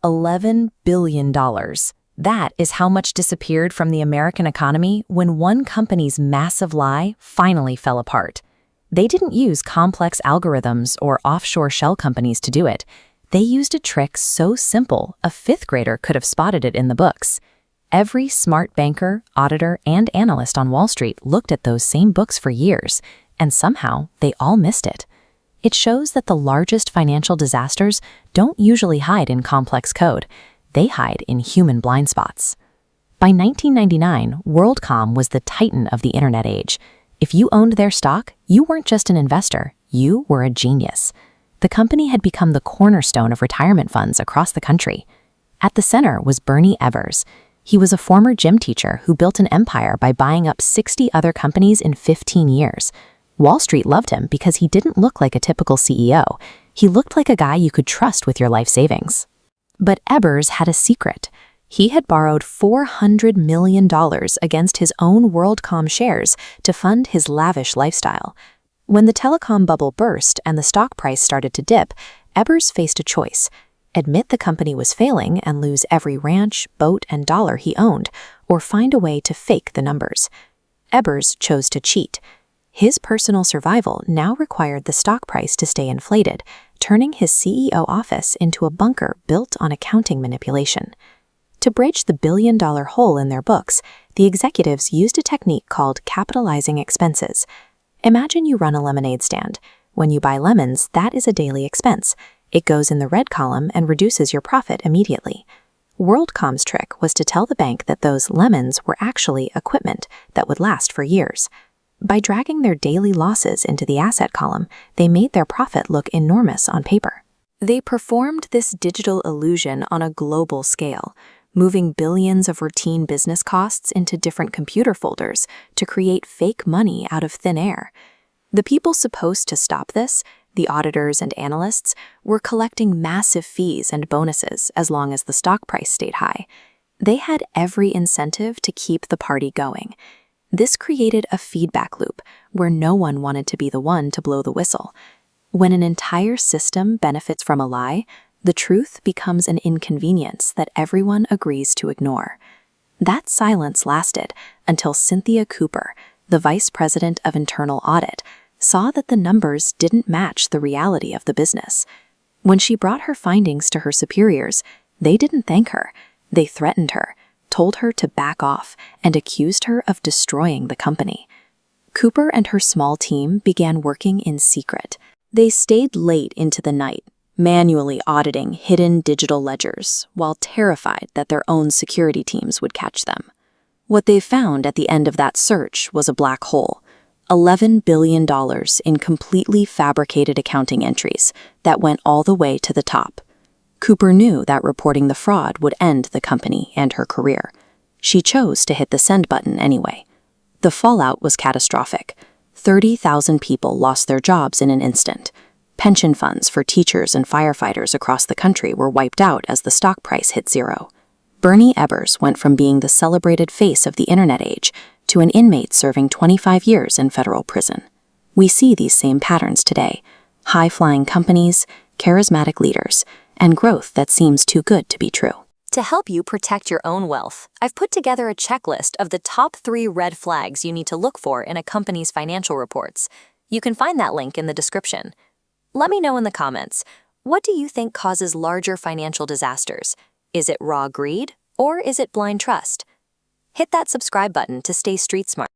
$11 billion. That is how much disappeared from the American economy when one company's massive lie finally fell apart. They didn't use complex algorithms or offshore shell companies to do it. They used a trick so simple a fifth grader could have spotted it in the books. Every smart banker, auditor, and analyst on Wall Street looked at those same books for years, and somehow they all missed it. It shows that the largest financial disasters don't usually hide in complex code. They hide in human blind spots. By 1999, Worldcom was the titan of the internet age. If you owned their stock, you weren't just an investor, you were a genius. The company had become the cornerstone of retirement funds across the country. At the center was Bernie Ebbers. He was a former gym teacher who built an empire by buying up 60 other companies in 15 years. Wall Street loved him because he didn't look like a typical CEO. He looked like a guy you could trust with your life savings. But Ebbers had a secret. He had borrowed $400 million against his own Worldcom shares to fund his lavish lifestyle. When the telecom bubble burst and the stock price started to dip, Ebbers faced a choice: admit the company was failing and lose every ranch, boat, and dollar he owned, or find a way to fake the numbers. Ebbers chose to cheat. His personal survival now required the stock price to stay inflated, turning his CEO office into a bunker built on accounting manipulation. To bridge the billion-dollar hole in their books, the executives used a technique called capitalizing expenses. Imagine you run a lemonade stand. When you buy lemons, that is a daily expense. It goes in the red column and reduces your profit immediately. WorldCom's trick was to tell the bank that those lemons were actually equipment that would last for years. By dragging their daily losses into the asset column, they made their profit look enormous on paper. They performed this digital illusion on a global scale, moving billions of routine business costs into different computer folders to create fake money out of thin air. The people supposed to stop this, the auditors and analysts, were collecting massive fees and bonuses as long as the stock price stayed high. They had every incentive to keep the party going. This created a feedback loop where no one wanted to be the one to blow the whistle. When an entire system benefits from a lie, the truth becomes an inconvenience that everyone agrees to ignore. That silence lasted until Cynthia Cooper, the vice president of internal audit, saw that the numbers didn't match the reality of the business. When she brought her findings to her superiors, they didn't thank her. They threatened her, told her to back off, and accused her of destroying the company. Cooper and her small team began working in secret. They stayed late into the night, manually auditing hidden digital ledgers, while terrified that their own security teams would catch them. What they found at the end of that search was a black hole: $11 billion in completely fabricated accounting entries that went all the way to the top. Cooper knew that reporting the fraud would end the company and her career. She chose to hit the send button anyway. The fallout was catastrophic. 30,000 people lost their jobs in an instant. Pension funds for teachers and firefighters across the country were wiped out as the stock price hit zero. Bernie Ebbers went from being the celebrated face of the internet age to an inmate serving 25 years in federal prison. We see these same patterns today: high-flying companies, charismatic leaders, and growth that seems too good to be true. To help you protect your own wealth, I've put together a checklist of the top 3 red flags you need to look for in a company's financial reports. You can find that link in the description. Let me know in the comments, what do you think causes larger financial disasters? Is it raw greed, or is it blind trust? Hit that subscribe button to stay street smart.